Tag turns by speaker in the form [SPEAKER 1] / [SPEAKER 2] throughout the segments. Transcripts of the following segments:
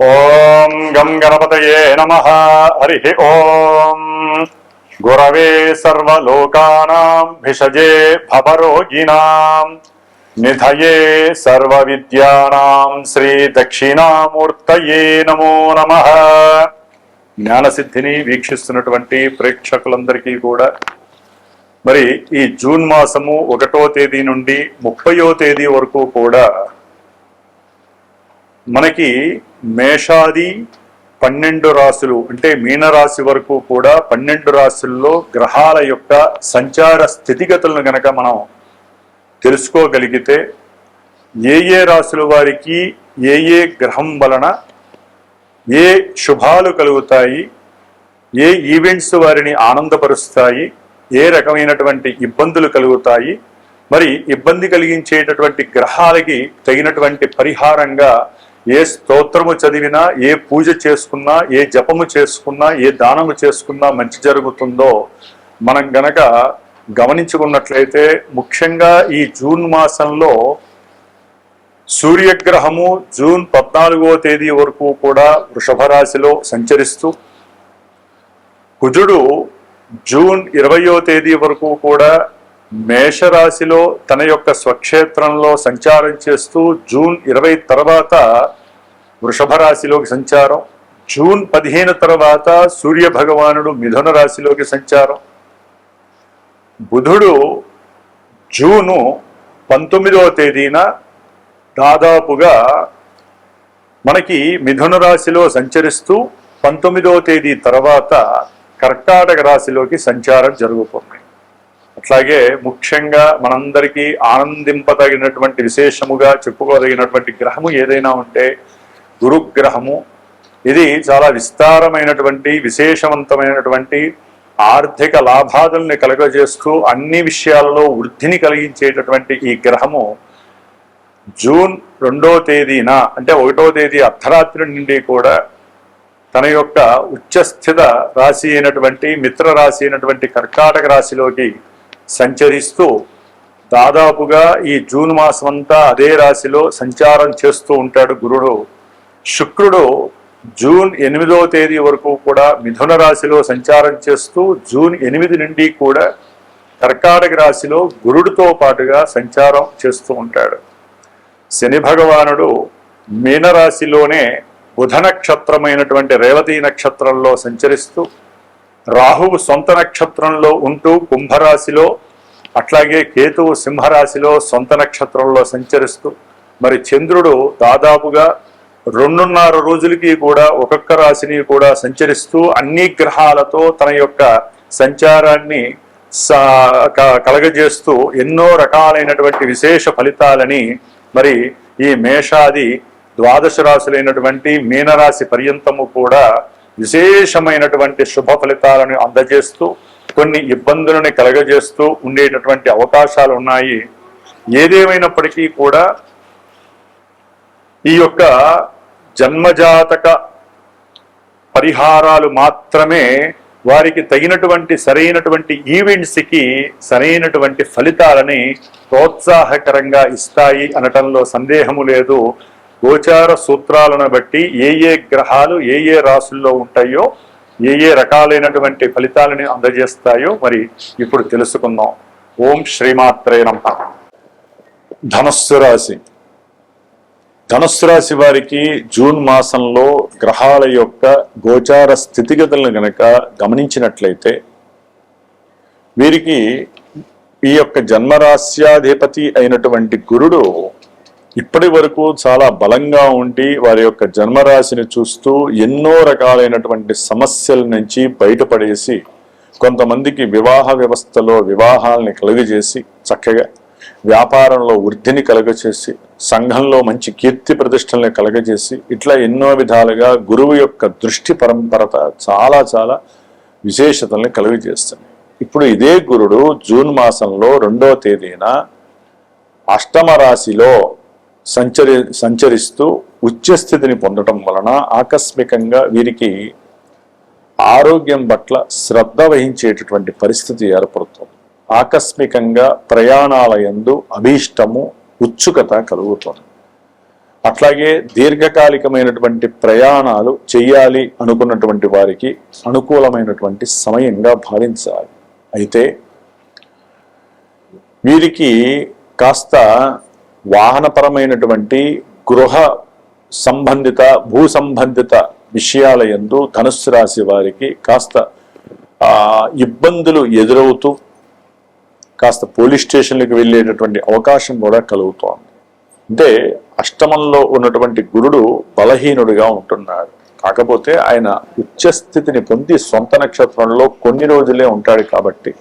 [SPEAKER 1] ఓం గం గణపతయే నమః. హరి ఓం గురవే సర్వలోకానాం భిషజే భవరోగిణాం నిధయే సర్వవిద్యానాం శ్రీ దక్షిణామూర్తయే నమో నమః. జ్ఞానసిద్ధిని వీక్షిస్తున్నటువంటి ప్రేక్షకులందరికీ కూడా మరి ఈ జూన్ మాసము 1వ తేదీ నుండి 30వ తేదీ వరకు కూడా మనకి మేషాది 12 రాశులు అంటే మీనరాశి వరకు కూడా 12 రాశుల్లో గ్రహాల యొక్క సంచార స్థితిగతులను గనక మనం తెలుసుకోగలిగితే ఏ రాశుల వారికి ఏ గ్రహం వలన ఏ శుభాలు కలుగుతాయి, ఏ ఈవెంట్స్ వారిని ఆనందపరుస్తాయి, ఏ రకమైనటువంటి ఇబ్బందులు కలుగుతాయి, మరి ఇబ్బంది కలిగించేటటువంటి గ్రహాలకి తగినటువంటి పరిహారంగా ఏ స్తోత్రము చదివినా, ఏ పూజ చేసుకున్నా, ఏ జపము చేసుకున్నా, ఏ దానము చేసుకున్నా మంచి జరుగుతుందో మనం గనక గమనించుకున్నట్లయితే ముఖ్యంగా ఈ జూన్ మాసంలో సూర్యగ్రహము జూన్ 14వ తేదీ వరకు కూడా వృషభ రాశిలో సంచరిస్తూ, కుజుడు జూన్ 20వ తేదీ వరకు కూడా మేషరాశిలో తన యొక్క స్వక్షేత్రంలో సంచారం చేస్తూ జూన్ 20 తర్వాత వృషభ రాశిలోకి సంచారం, జూన్ 15 తర్వాత సూర్య భగవానుడు మిథున రాశిలోకి సంచారం, బుధుడు జూను 19వ తేదీన దాదాపుగా మనకి మిథున రాశిలో సంచరిస్తూ 19వ తేదీ తర్వాత కర్కాటక రాశిలోకి సంచారం జరుగుతుంది. అట్లాగే ముఖ్యంగా మనందరికీ ఆనందింపదగినటువంటి విశేషముగా చెప్పుకోదగినటువంటి గ్రహము ఏదైనా ఉంటే గురుగ్రహము. ఇది చాలా విస్తారమైనటువంటి విశేషవంతమైనటువంటి ఆర్థిక లాభాదుల్ని కలుగజేస్తూ అన్ని విషయాలలో వృద్ధిని కలిగించేటటువంటి ఈ గ్రహము జూన్ 2వ తేదీన అంటే 1వ తేదీ అర్ధరాత్రి నుండి కూడా తన యొక్క ఉచ్చస్థిత రాశి అయినటువంటి మిత్ర రాశి అయినటువంటి కర్కాటక రాశిలోకి సంచరిస్తూ దాదాపుగా ఈ జూన్ మాసం అంతా అదే రాశిలో సంచారం చేస్తూ ఉంటాడు గురుడు. శుక్రుడు జూన్ 8వ తేదీ వరకు కూడా మిథున రాశిలో సంచారం చేస్తూ జూన్ 8 నుండి కూడా కర్కాటక రాశిలో గురుడితో పాటుగా సంచారం చేస్తూ ఉంటాడు. శని భగవానుడు మీనరాశిలోనే బుధ నక్షత్రమైనటువంటి రేవతి నక్షత్రంలో సంచరిస్తూ, రాహువు సొంత నక్షత్రంలో ఉంటూ కుంభరాశిలో, అట్లాగే కేతువు సింహరాశిలో సొంత నక్షత్రంలో సంచరిస్తూ, మరి చంద్రుడు దాదాపుగా 2.5 రోజులకి కూడా ఒక్కొక్క రాశిని కూడా సంచరిస్తూ అన్ని గ్రహాలతో తన యొక్క సంచారాన్ని కలగజేస్తూ ఎన్నో రకాలైనటువంటి విశేష ఫలితాలని మరి ఈ మేషాది 12 రాశులైనటువంటి మీనరాశి పర్యంతము కూడా విశేషమైనటువంటి శుభ ఫలితాలను అందజేస్తూ కొన్ని ఇబ్బందులను కలగజేస్తూ ఉండేటటువంటి అవకాశాలు ఉన్నాయి. ఏదేమైనప్పటికీ కూడా ఈ యొక్క జన్మజాతక పరిహారాలు మాత్రమే వారికి తగినటువంటి సరైనటువంటి ఈవెంట్స్కి సరైనటువంటి ఫలితాలని ప్రోత్సాహకరంగా ఇస్తాయి అనటంలో సందేహము లేదు. గోచార సూత్రాలను బట్టి ఏ గ్రహాలు ఏ రాశుల్లో ఉంటాయో ఏ రకాలైనటువంటి ఫలితాలని అందజేస్తాయో మరి ఇప్పుడు తెలుసుకుందాం. ఓం శ్రీమాత్రే నమః. ధనస్సు రాశి. ధనుస్సు రాశి వారికి జూన్ మాసంలో గ్రహాల యొక్క గోచార స్థితిగతులను గనక గమనించినట్లయితే వీరికి ఈ యొక్క జన్మరాశ్యాధిపతి అయినటువంటి గురుడు ఇప్పటి వరకు చాలా బలంగా ఉండి వారి యొక్క జన్మరాశిని చూస్తూ ఎన్నో రకాలైనటువంటి సమస్యల నుంచి బయటపడేసి కొంతమందికి వివాహ వ్యవస్థలో వివాహాలని కలుగజేసి చక్కగా వ్యాపారంలో వృద్ధిని కలుగజేసి సంఘంలో మంచి కీర్తి ప్రతిష్టల్ని కలుగజేసి ఇట్లా ఎన్నో విధాలుగా గురువు యొక్క దృష్టి పరంపరత చాలా చాలా విశేషతల్ని కలుగజేస్తుంది. ఇప్పుడు ఇదే గురుడు జూన్ మాసంలో 2వ తేదీన అష్టమ రాశిలో సంచరిస్తూ ఉచ్చస్థితిని పొందటం వలన ఆకస్మికంగా వీరికి ఆరోగ్యం పట్ల శ్రద్ధ వహించేటటువంటి పరిస్థితి ఏర్పడుతుంది. ఆకస్మికంగా ప్రయాణాల యందు అభీష్టము ఉత్సుకత కలుగుతుంది. అట్లాగే దీర్ఘకాలికమైనటువంటి ప్రయాణాలు చేయాలి అనుకున్నటువంటి వారికి అనుకూలమైనటువంటి సమయంగా భావించాలి. అయితే వీరికి కాస్త వాహనపరమైనటువంటి గృహ సంబంధిత భూ సంబంధిత విషయాల యందు ధనుస్సు రాశి వారికి కాస్త ఇబ్బందులు ఎదురవుతూ కాస్త పోలీస్ స్టేషన్లకు వెళ్ళేటటువంటి అవకాశం కూడా కలుగుతోంది. అంటే అష్టమంలో ఉన్నటువంటి గురుడు బలహీనుడిగా ఉంటున్నాడు. కాకపోతే ఆయన ఉచ్చస్థితిని పొంది సొంత నక్షత్రంలో కొన్ని రోజులే ఉంటాడు కాబట్టి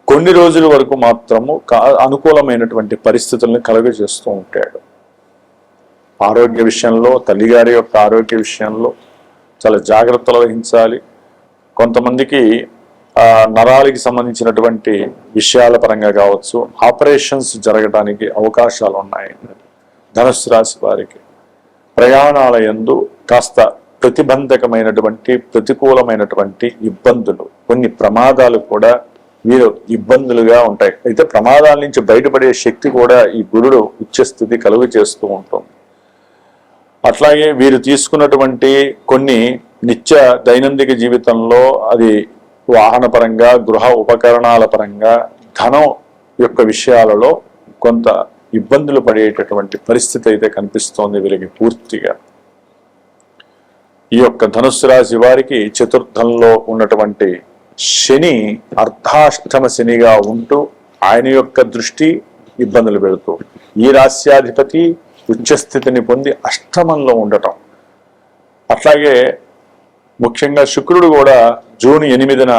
[SPEAKER 1] కొన్ని రోజుల వరకు మాత్రము అనుకూలమైనటువంటి పరిస్థితులను కలుగజేస్తూ ఉంటాడు. ఆరోగ్య విషయంలో తల్లిగారి యొక్క ఆరోగ్య విషయంలో చాలా జాగ్రత్తలు వహించాలి. కొంతమందికి నరాలకి సంబంధించినటువంటి విషయాల పరంగా కావచ్చు ఆపరేషన్స్ జరగడానికి అవకాశాలు ఉన్నాయి. ధనుస్సు రాశి వారికి ప్రయాణాల యందు కాస్త ప్రతిబంధకమైనటువంటి ప్రతికూలమైనటువంటి ఇబ్బందులు కొన్ని ప్రమాదాలు కూడా వీరు ఇబ్బందులుగా ఉంటాయి. అయితే ప్రమాదాల నుంచి బయటపడే శక్తి కూడా ఈ గురుడు ఉచ్చస్థితి కలుగు చేస్తూ ఉంటుంది. అట్లాగే వీరు తీసుకున్నటువంటి కొన్ని నిత్య దైనందిక జీవితంలో అది వాహన పరంగా గృహ ఉపకరణాల పరంగా ధనం యొక్క విషయాలలో కొంత ఇబ్బందులు పడేటటువంటి పరిస్థితి అయితే కనిపిస్తోంది వీరికి పూర్తిగా. ఈ యొక్క ధనుస్సు రాశి వారికి చతుర్థంలో ఉన్నటువంటి శని అర్ధాష్టమ శనిగా ఉంటూ ఆయన యొక్క దృష్టి ఇబ్బందులు పెడుతూ ఈ రాశ్యాధిపతి ఉచ్చస్థితిని పొంది అష్టమంలో ఉండటం, అట్లాగే ముఖ్యంగా శుక్రుడు కూడా జూన్ 8న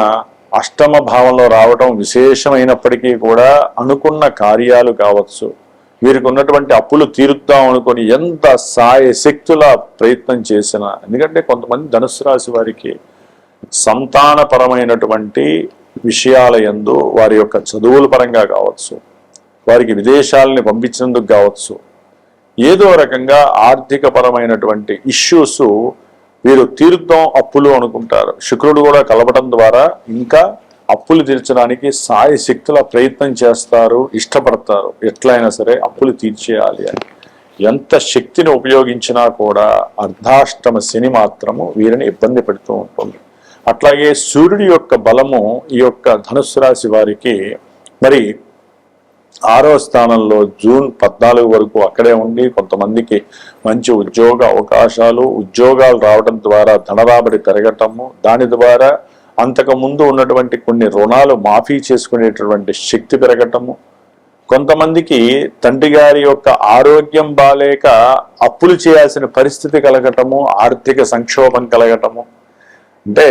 [SPEAKER 1] అష్టమ భావంలో రావటం విశేషమైనప్పటికీ కూడా అనుకున్న కార్యాలు కావచ్చు వీరికి ఉన్నటువంటి అప్పులు తీరుద్దాం అనుకొని ఎంత శక్తుల ప్రయత్నం చేసినా, ఎందుకంటే కొంతమంది ధనుస్సు రాశి వారికి సంతానపరమైనటువంటి విషయాల యందు వారి యొక్క చదువుల పరంగా కావచ్చు వారికి విదేశాలని పంపించినందుకు కావచ్చు ఏదో రకంగా ఆర్థిక పరమైనటువంటి ఇష్యూస్ వీరు తీరుద్దాం అప్పులు అనుకుంటారు. శుక్రుడు కూడా కలవటం ద్వారా ఇంకా అప్పులు తీర్చడానికి శక్తుల ప్రయత్నం చేస్తారు, ఇష్టపడతారు. ఎట్లయినా సరే అప్పులు తీర్చేయాలి అని ఎంత శక్తిని ఉపయోగించినా కూడా అర్ధాష్టమ శని మాత్రము వీరిని ఇబ్బంది పెడుతూ ఉంటుంది. అట్లాగే సూర్యుడి యొక్క బలము ఈ యొక్క ధనుస్సు రాశి వారికి మరి 6వ స్థానంలో జూన్ 14 వరకు అక్కడే ఉండి కొంతమందికి మంచి ఉద్యోగ అవకాశాలు ఉద్యోగాలు రావడం ద్వారా ధనరాబడి పెరగటము, దాని ద్వారా అంతకు ముందు ఉన్నటువంటి కొన్ని రుణాలు మాఫీ చేసుకునేటటువంటి శక్తి పెరగటము, కొంతమందికి తండ్రి గారి యొక్క ఆరోగ్యం బాలేక అప్పులు చేయాల్సిన పరిస్థితి కలగటము, ఆర్థిక సంక్షోభం కలగటము. అంటే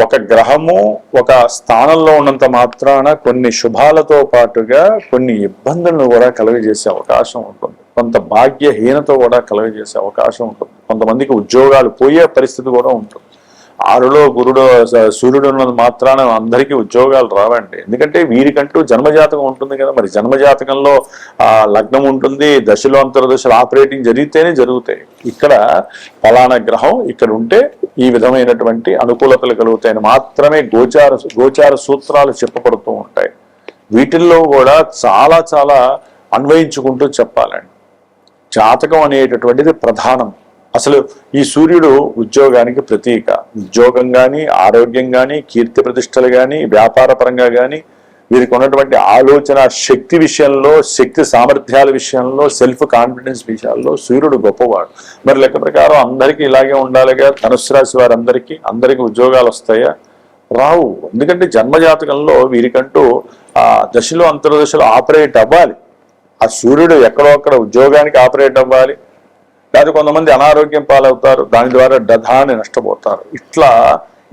[SPEAKER 1] ఒక గ్రహము ఒక స్థానంలో ఉన్నంత మాత్రాన కొన్ని శుభాలతో పాటుగా కొన్ని ఇబ్బందులను కూడా కలుగజేసే అవకాశం ఉంటుంది. కొంత భాగ్యహీనత కూడా కలుగజేసే అవకాశం ఉంటుంది. కొంతమందికి ఉద్యోగాలు పోయే పరిస్థితి కూడా ఉంటుంది. 6లో సూర్యుడు ఉన్నది మాత్రాన అందరికీ ఉద్యోగాలు రావండి. ఎందుకంటే వీరికంటూ జన్మజాతకం ఉంటుంది కదా. మరి జన్మజాతకంలో లగ్నం ఉంటుంది, దశలో అంతర్దశలు ఆపరేటింగ్ జరిగితేనే జరుగుతాయి. ఇక్కడ ఫలానా గ్రహం ఇక్కడ ఉంటే ఈ విధమైనటువంటి అనుకూలతలు కలుగుతాయని మాత్రమే గోచార సూత్రాలు చెప్పబడుతూ ఉంటాయి. వీటిల్లో కూడా చాలా చాలా అన్వయించుకుంటూ చెప్పాలండి. జాతకం అనేటటువంటిది ప్రధానం. అసలు ఈ సూర్యుడు ఉద్యోగానికి ప్రతీక. ఉద్యోగం కానీ ఆరోగ్యం కానీ కీర్తి ప్రతిష్టలు కానీ వ్యాపార పరంగా కానీ వీరికి ఉన్నటువంటి ఆలోచన శక్తి విషయంలో శక్తి సామర్థ్యాల విషయంలో సెల్ఫ్ కాన్ఫిడెన్స్ విషయాల్లో సూర్యుడు గొప్పవాడు. మరి లెక్క ప్రకారం అందరికీ ఇలాగే ఉండాలిగా. ధనుస్సు రాశి అందరికీ ఉద్యోగాలు వస్తాయా? రావు. ఎందుకంటే జన్మజాతకంలో వీరికంటూ దశలో అంతర్దశలో ఆపరేట్ అవ్వాలి. ఆ సూర్యుడు ఎక్కడో అక్కడ ఉద్యోగానికి ఆపరేట్ అవ్వాలి. లేదా కొంతమంది అనారోగ్యం పాలవుతారు, దాని ద్వారా డధాన్ని నష్టపోతారు. ఇట్లా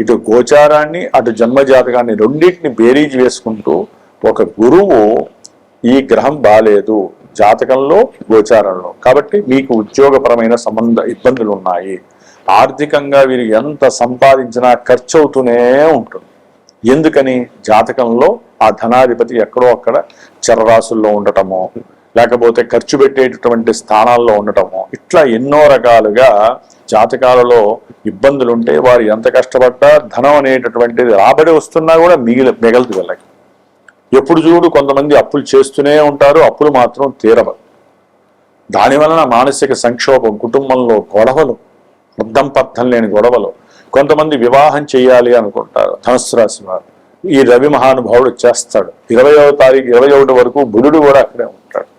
[SPEAKER 1] ఇటు గోచారాన్ని అటు జన్మజాతకాన్ని రెండింటిని బేరీజ్ వేసుకుంటూ ఒక గురువు ఈ గ్రహం బాలేదు జాతకంలో గోచారంలో కాబట్టి మీకు ఉద్యోగపరమైన ఇబ్బందులు ఉన్నాయి, ఆర్థికంగా వీరు ఎంత సంపాదించినా ఖర్చు అవుతూనే ఉంటుంది. ఎందుకని? జాతకంలో ఆ ధనాధిపతి ఎక్కడో అక్కడ చరరాశుల్లో ఉండటమో లేకపోతే ఖర్చు పెట్టేటటువంటి స్థానాల్లో ఉండటము, ఇట్లా ఎన్నో రకాలుగా జాతకాలలో ఇబ్బందులు ఉంటే వారు ఎంత కష్టపడ్డా ధనం అనేటటువంటిది రాబడి వస్తున్నా కూడా మిగలదు వీళ్ళకి. ఎప్పుడు చూడు కొంతమంది అప్పులు చేస్తూనే ఉంటారు, అప్పులు మాత్రం తీరవు. దాని వలన మానసిక సంక్షోభం, కుటుంబంలో గొడవలు, అర్థం పర్థం లేని గొడవలు. కొంతమంది వివాహం చేయాలి అనుకుంటారు ధనుస్సు రాశి వారు. ఈ రవి మహానుభావుడు చేస్తాడు. 20వ తారీఖు 21 వరకు బుధుడు కూడా అక్కడే ఉంటాడు.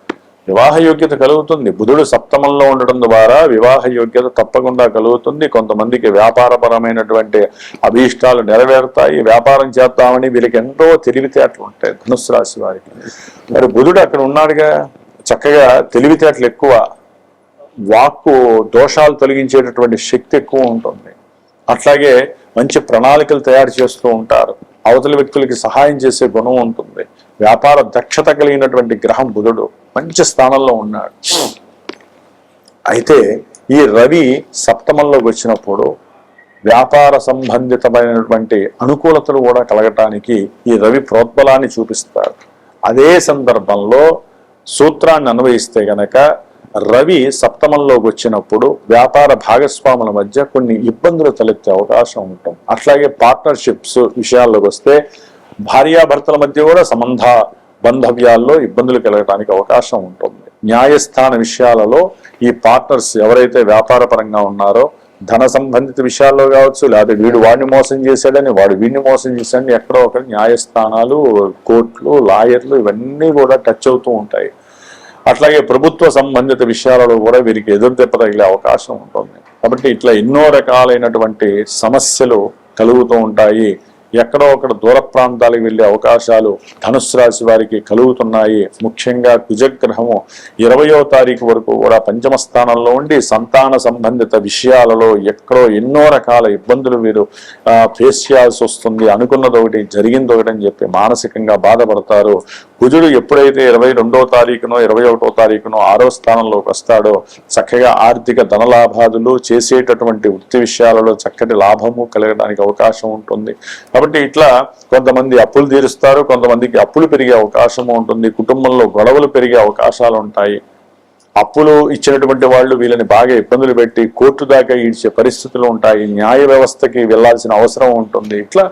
[SPEAKER 1] వివాహ యోగ్యత కలుగుతుంది. బుధుడు సప్తమంలో ఉండడం ద్వారా వివాహ యోగ్యత తప్పకుండా కలుగుతుంది. కొంతమందికి వ్యాపారపరమైనటువంటి అభీష్టాలు నెరవేరుతాయి. వ్యాపారం చేద్దామని వీళ్ళకి ఎంతో తెలివితేటలు ఉంటాయి ధనుస్సు రాశి వారికి. మరి బుధుడు అక్కడ ఉన్నాడుగా, చక్కగా తెలివితేటలు ఎక్కువ, వాక్కు దోషాలు తొలగించేటటువంటి శక్తి ఎక్కువ ఉంటుంది. అట్లాగే మంచి ప్రణాళికలు తయారు చేస్తూ ఉంటారు. అవతల వ్యక్తులకి సహాయం చేసే గుణం ఉంటుంది. వ్యాపార దక్షత కలిగినటువంటి గ్రహం బుధుడు మంచి స్థానంలో ఉన్నాడు. అయితే ఈ రవి సప్తమంలోకి వచ్చినప్పుడు వ్యాపార సంబంధితమైనటువంటి అనుకూలతలు కూడా కలగటానికి ఈ రవి ప్రోద్బలాన్ని చూపిస్తాడు. అదే సందర్భంలో సూత్రాన్ని అన్వయిస్తే గనక రవి సప్తమంలోకి వచ్చినప్పుడు వ్యాపార భాగస్వాముల మధ్య కొన్ని ఇబ్బందులు తలెత్తే అవకాశం ఉంటుంది. అట్లాగే పార్ట్నర్షిప్స్ విషయాల్లోకి వస్తే భార్యాభర్తల మధ్య కూడా సంబంధ బంధవ్యాల్లో ఇబ్బందులు కలగడానికి అవకాశం ఉంటుంది. న్యాయస్థాన విషయాలలో ఈ పార్ట్నర్స్ ఎవరైతే వ్యాపార పరంగా ఉన్నారో ధన సంబంధిత విషయాల్లో కావచ్చు, లేదా వీడు వాడిని మోసం చేశాడని వాడు వీడిని మోసం చేశాడని ఎక్కడో ఒకటి న్యాయస్థానాలు, కోర్టులు, లాయర్లు ఇవన్నీ కూడా టచ్ అవుతూ ఉంటాయి. అట్లాగే ప్రభుత్వ సంబంధిత విషయాలలో కూడా వీరికి ఎదురుదెబ్బ తగిలే అవకాశం ఉంటుంది. కాబట్టి ఇట్లా ఎన్నో రకాలైనటువంటి సమస్యలు కలుగుతూ ఉంటాయి. ఎక్కడో ఒకటి దూర ప్రాంతాలకు వెళ్ళే అవకాశాలు ధనుస్సు రాశి వారికి కలుగుతున్నాయి. ముఖ్యంగా కుజగ్రహము 20వ తారీఖు వరకు కూడా పంచమ స్థానంలో ఉండి సంతాన సంబంధిత విషయాలలో ఎక్కడో ఎన్నో రకాల ఇబ్బందులు వీరు ఫేస్ చేయాల్సి వస్తుంది. అనుకున్నది ఒకటి జరిగింది ఒకటి అని చెప్పి మానసికంగా బాధపడతారు. కుజుడు ఎప్పుడైతే 22వ తారీఖునో 21వ తారీఖునో 6వ స్థానంలోకి వస్తాడో చక్కగా ఆర్థిక ధనలాభాదులు, చేసేటటువంటి వృత్తి విషయాలలో చక్కటి లాభము కలగడానికి అవకాశం ఉంటుంది. కాబట్టి ఇట్లా కొంతమంది అప్పులు తీరుస్తారు, కొంతమందికి అప్పులు పెరిగే అవకాశం ఉంటుంది. కుటుంబంలో గొడవలు పెరిగే అవకాశాలు ఉంటాయి. అప్పులు ఇచ్చినటువంటి వాళ్ళు వీళ్ళని బాగా ఇబ్బందులు పెట్టి కోర్టు దాకా ఈడ్చే పరిస్థితులు ఉంటాయి. న్యాయ వ్యవస్థకి వెళ్లాల్సిన అవసరం ఉంటుంది. ఇట్లా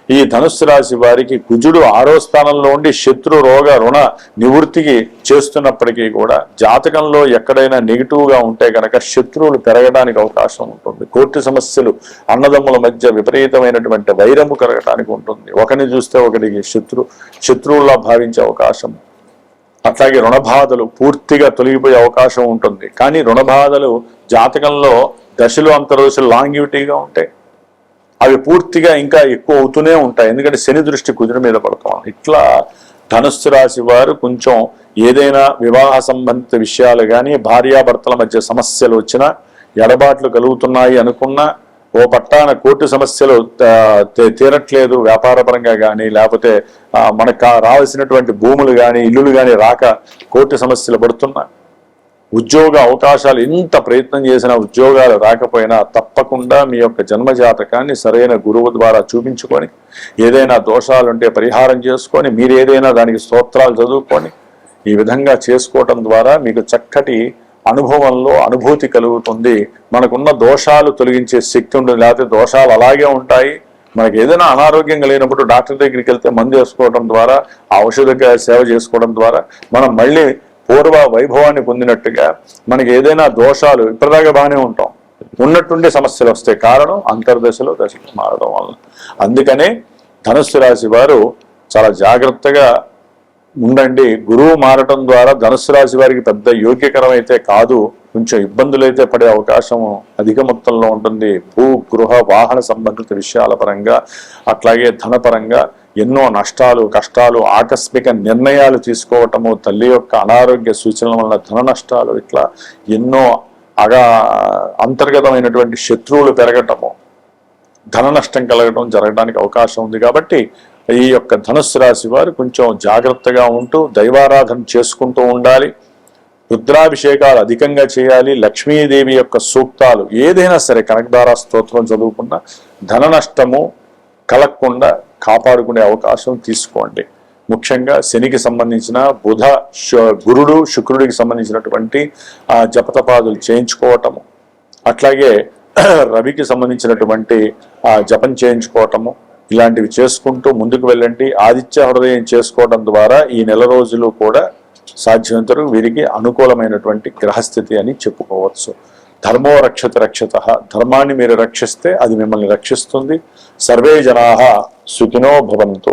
[SPEAKER 1] ఈ ధనుస్సు రాశి వారికి కుజుడు 6వ స్థానంలో ఉండి శత్రు రోగ రుణ నివృత్తికి చేస్తున్నప్పటికీ కూడా జాతకంలో ఎక్కడైనా నెగిటివ్ గా ఉంటే కనుక శత్రువులు పెరగడానికి అవకాశం ఉంటుంది. కోర్టు సమస్యలు, అన్నదమ్ముల మధ్య విపరీతమైనటువంటి వైరము కలగడానికి ఉంటుంది. ఒకరిని చూస్తే ఒకరికి శత్రువుల్లా భావించే అవకాశం. అట్లాగే రుణబాధలు పూర్తిగా తొలగిపోయే అవకాశం ఉంటుంది. కానీ రుణబాధలు జాతకంలో దశలు అంతర్దశలు లాంగివిటీగా ఉంటాయి. అవి పూర్తిగా ఇంకా ఎక్కువ అవుతూనే ఉంటాయి. ఎందుకంటే శని దృష్టి కుజుడి మీద పడతాం. ఇట్లా ధనుస్సు రాశి వారు కొంచెం ఏదైనా వివాహ సంబంధిత విషయాలు కానీ, భార్యాభర్తల మధ్య సమస్యలు వచ్చినా, ఎడబాట్లు కలుగుతున్నాయి అనుకున్నా, ఓ పట్టాన కోర్టు సమస్యలు తీరట్లేదు వ్యాపారపరంగా కానీ, లేకపోతే మనకు రావాల్సినటువంటి భూములు కానీ, ఇల్లులు కానీ రాక కోర్టు సమస్యలు పడుతున్నా, ఉద్యోగ అవకాశాలు ఎంత ప్రయత్నం చేసినా ఉద్యోగాలు రాకపోయినా తప్పకుండా మీ యొక్క జన్మజాతకాన్ని సరైన గురువు ద్వారా చూపించుకొని, ఏదైనా దోషాలుంటే పరిహారం చేసుకొని, మీరు ఏదైనా దానికి స్తోత్రాలు చదువుకొని ఈ విధంగా చేసుకోవటం ద్వారా మీకు చక్కటి అనుభవంలో అనుభూతి కలుగుతుంది. మనకున్న దోషాలు తొలగించే శక్తి ఉంటుంది. లేకపోతే దోషాలు అలాగే ఉంటాయి. మనకి ఏదైనా అనారోగ్యం కలిగినప్పుడు డాక్టర్ దగ్గరికి వెళ్తే మందు వేసుకోవడం ద్వారా, ఔషధ సేవ చేసుకోవడం ద్వారా మనం మళ్ళీ పూర్వ వైభవాన్ని పొందినట్టుగా మనకి ఏదైనా దోషాలు ఇప్పటిదాకా బాగానే ఉంటాం, ఉన్నట్టుండే సమస్యలు వస్తాయి. కారణం అంతర్దశలో దశలు మారడం వల్ల. అందుకనే ధనుస్సు రాశి వారు చాలా జాగ్రత్తగా ఉండండి. గురువు మారటం ద్వారా ధనుస్సు రాశి వారికి పెద్ద యోగ్యకరం అయితే కాదు, కొంచెం ఇబ్బందులు అయితే పడే అవకాశం అధిక మొత్తంలో ఉంటుంది. భూ గృహ వాహన సంబంధిత విషయాల పరంగా, అట్లాగే ధనపరంగా ఎన్నో నష్టాలు, కష్టాలు, ఆకస్మిక నిర్ణయాలు తీసుకోవటము, తల్లి యొక్క అనారోగ్య సూచనల వల్ల ధన నష్టాలు, ఇట్లా ఎన్నో అంతర్గతమైనటువంటి శత్రువులు పెరగటము, ధన నష్టం కలగటం జరగడానికి అవకాశం ఉంది. కాబట్టి ఈ యొక్క ధనుస్సు రాశి వారు కొంచెం జాగ్రత్తగా ఉంటూ దైవారాధన చేసుకుంటూ ఉండాలి. రుద్రాభిషేకాలు అధికంగా చేయాలి. లక్ష్మీదేవి యొక్క సూక్తాలు ఏదైనా సరే కనకదారా స్తోత్రం చదువుకున్న ధన నష్టము కలగకుండా కాపాడుకునే అవకాశం తీసుకోండి. ముఖ్యంగా శనికి సంబంధించిన గురుడు శుక్రుడికి సంబంధించినటువంటి జపతపాదులు చేయించుకోవటము, అట్లాగే రవికి సంబంధించినటువంటి జపం చేయించుకోవటము, ఇలాంటివి చేసుకుంటూ ముందుకు వెళ్ళండి. ఆదిత్య హృదయం చేసుకోవడం ద్వారా ఈ నెల రోజులు కూడా సాధ్యమైనంత వరకు వీరికి అనుకూలమైనటువంటి గ్రహస్థితి అని చెప్పుకోవచ్చు. ధర్మో రక్షత రక్షత, ధర్మాన్ని మీరు రక్షిస్తే అది మిమ్మల్ని రక్షిస్తుంది. సర్వే జనాః సుఖినో భవంతు.